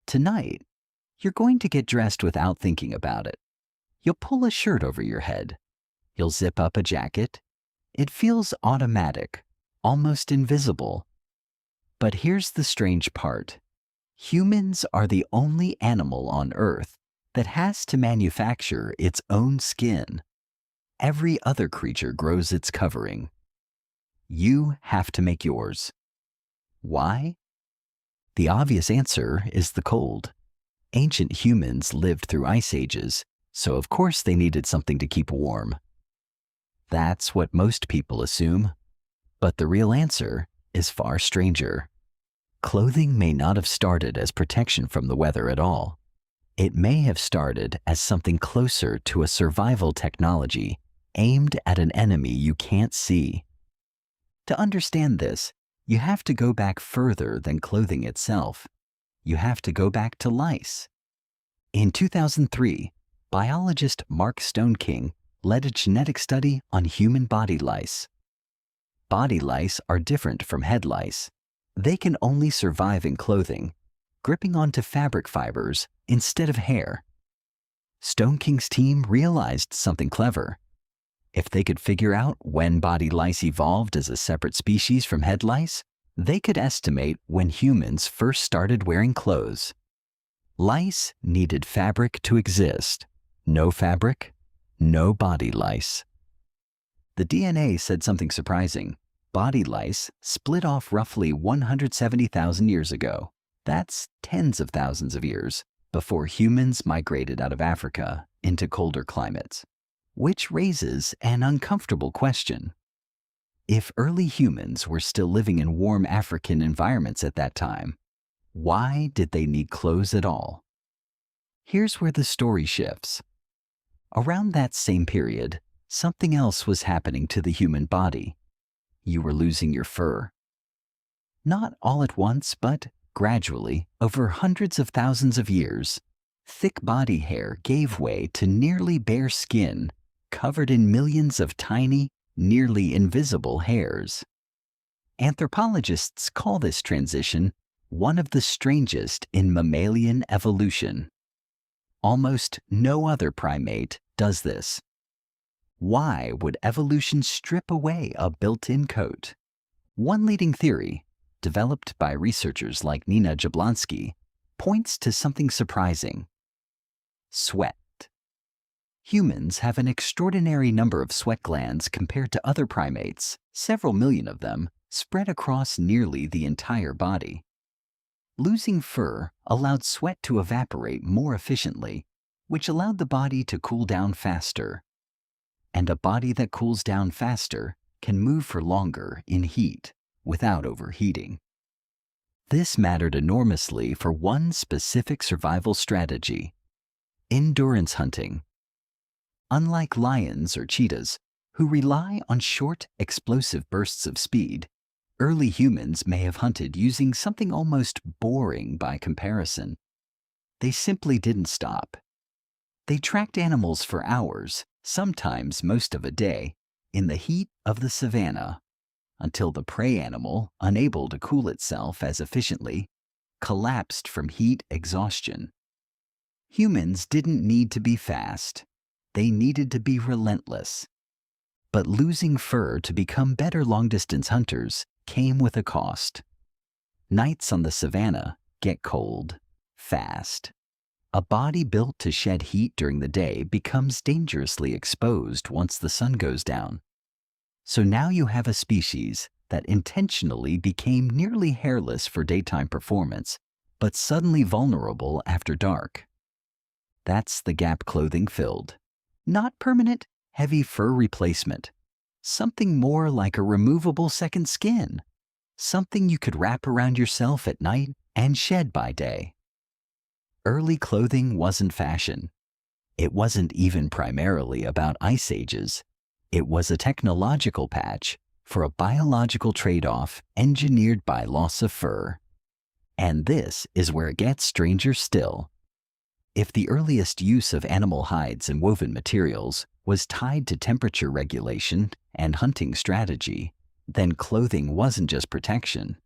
Tonight, you're going to get dressed without thinking about it. You'll pull a shirt over your head. You'll zip up a jacket. It feels automatic, almost invisible. But here's the strange part. Humans are the only animal on Earth that has to manufacture its own skin. Every other creature grows its covering. You have to make yours. Why? The obvious answer is the cold. Ancient humans lived through ice ages, so of course they needed something to keep warm. That's what most people assume. But the real answer is far stranger. Clothing may not have started as protection from the weather at all. It may have started as something closer to a survival technology aimed at an enemy you can't see. To understand this, you have to go back further than clothing itself. You have to go back to lice. In 2003, biologist Mark Stoneking led a genetic study on human body lice. Body lice are different from head lice. They can only survive in clothing, gripping onto fabric fibers instead of hair. Stoneking's team realized something clever. If they could figure out when body lice evolved as a separate species from head lice, they could estimate when humans first started wearing clothes. Lice needed fabric to exist. No fabric, no body lice. The DNA said something surprising. Body lice split off roughly 170,000 years ago. That's tens of thousands of years before humans migrated out of Africa into colder climates. Which raises an uncomfortable question. If early humans were still living in warm African environments at that time, why did they need clothes at all? Here's where the story shifts. Around that same period, something else was happening to the human body. You were losing your fur. Not all at once, but gradually, over hundreds of thousands of years, thick body hair gave way to nearly bare skin covered in millions of tiny, nearly invisible hairs. Anthropologists call this transition one of the strangest in mammalian evolution. Almost no other primate does this. Why would evolution strip away a built-in coat? One leading theory, developed by researchers like Nina Jablonski, points to something surprising. Sweat. Humans have an extraordinary number of sweat glands compared to other primates, several million of them, spread across nearly the entire body. Losing fur allowed sweat to evaporate more efficiently, which allowed the body to cool down faster. And a body that cools down faster can move for longer in heat without overheating. This mattered enormously for one specific survival strategy: endurance hunting. Unlike lions or cheetahs, who rely on short, explosive bursts of speed, early humans may have hunted using something almost boring by comparison. They simply didn't stop. They tracked animals for hours, sometimes most of a day, in the heat of the savanna, until the prey animal, unable to cool itself as efficiently, collapsed from heat exhaustion. Humans didn't need to be fast. They needed to be relentless. But losing fur to become better long-distance hunters came with a cost. Nights on the savanna get cold, fast. A body built to shed heat during the day becomes dangerously exposed once the sun goes down. So now you have a species that intentionally became nearly hairless for daytime performance, but suddenly vulnerable after dark. That's the gap clothing filled. Not permanent, heavy fur replacement. Something more like a removable second skin. Something you could wrap around yourself at night and shed by day. Early clothing wasn't fashion. It wasn't even primarily about ice ages. It was a technological patch for a biological trade-off engineered by loss of fur. And this is where it gets stranger still. If the earliest use of animal hides and woven materials was tied to temperature regulation and hunting strategy, then clothing wasn't just protection.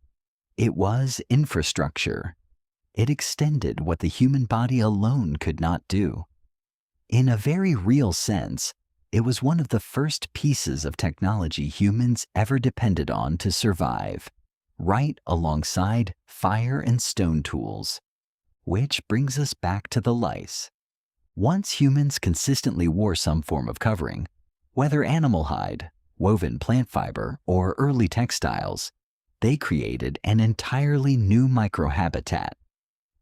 It was infrastructure. It extended what the human body alone could not do. In a very real sense, it was one of the first pieces of technology humans ever depended on to survive, right alongside fire and stone tools. Which brings us back to the lice. Once humans consistently wore some form of covering, whether animal hide, woven plant fiber, or early textiles, they created an entirely new microhabitat,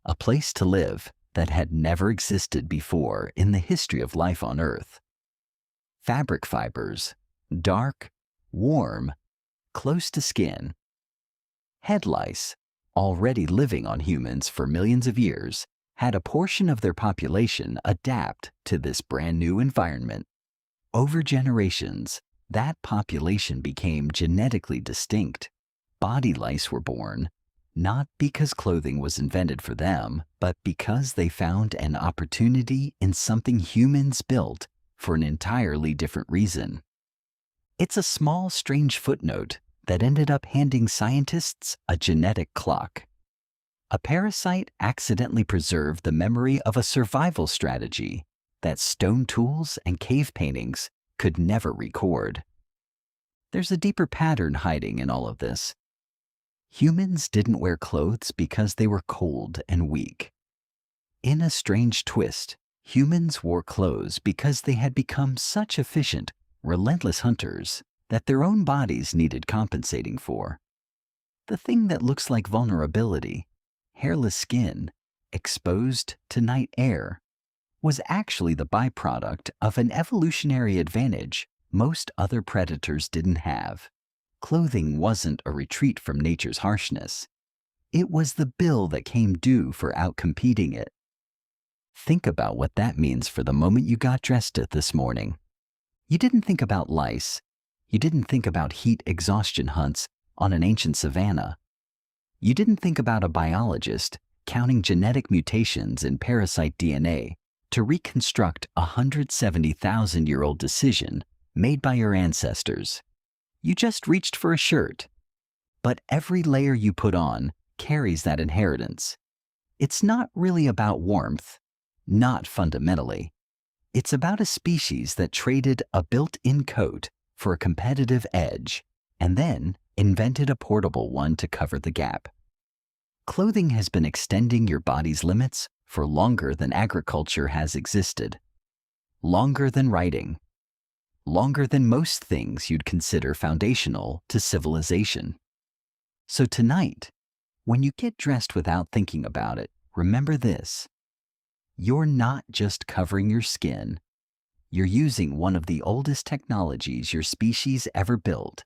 a place to live that had never existed before in the history of life on Earth. Fabric fibers, dark, warm, close to skin. Head lice, already living on humans for millions of years, had a portion of their population adapt to this brand new environment. Over generations, that population became genetically distinct. Body lice were born, not because clothing was invented for them, but because they found an opportunity in something humans built for an entirely different reason. It's a small, strange footnote that ended up handing scientists a genetic clock. A parasite accidentally preserved the memory of a survival strategy that stone tools and cave paintings could never record. There's a deeper pattern hiding in all of this. Humans didn't wear clothes because they were cold and weak. In a strange twist, humans wore clothes because they had become such efficient, relentless hunters that their own bodies needed compensating for. The thing that looks like vulnerability, hairless skin, exposed to night air, was actually the byproduct of an evolutionary advantage most other predators didn't have. Clothing wasn't a retreat from nature's harshness. It was the bill that came due for outcompeting it. Think about what that means for the moment you got dressed this morning. You didn't think about lice. You didn't think about heat exhaustion hunts on an ancient savanna. You didn't think about a biologist counting genetic mutations in parasite DNA to reconstruct a 170,000-year-old decision made by your ancestors. You just reached for a shirt. But every layer you put on carries that inheritance. It's not really about warmth, not fundamentally. It's about a species that traded a built-in coat for a competitive edge, and then invented a portable one to cover the gap. Clothing has been extending your body's limits for longer than agriculture has existed, longer than writing, longer than most things you'd consider foundational to civilization. So tonight, when you get dressed without thinking about it, remember this. You're not just covering your skin. You're using one of the oldest technologies your species ever built.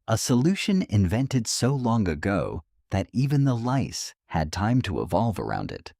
A solution invented so long ago that even the lice had time to evolve around it.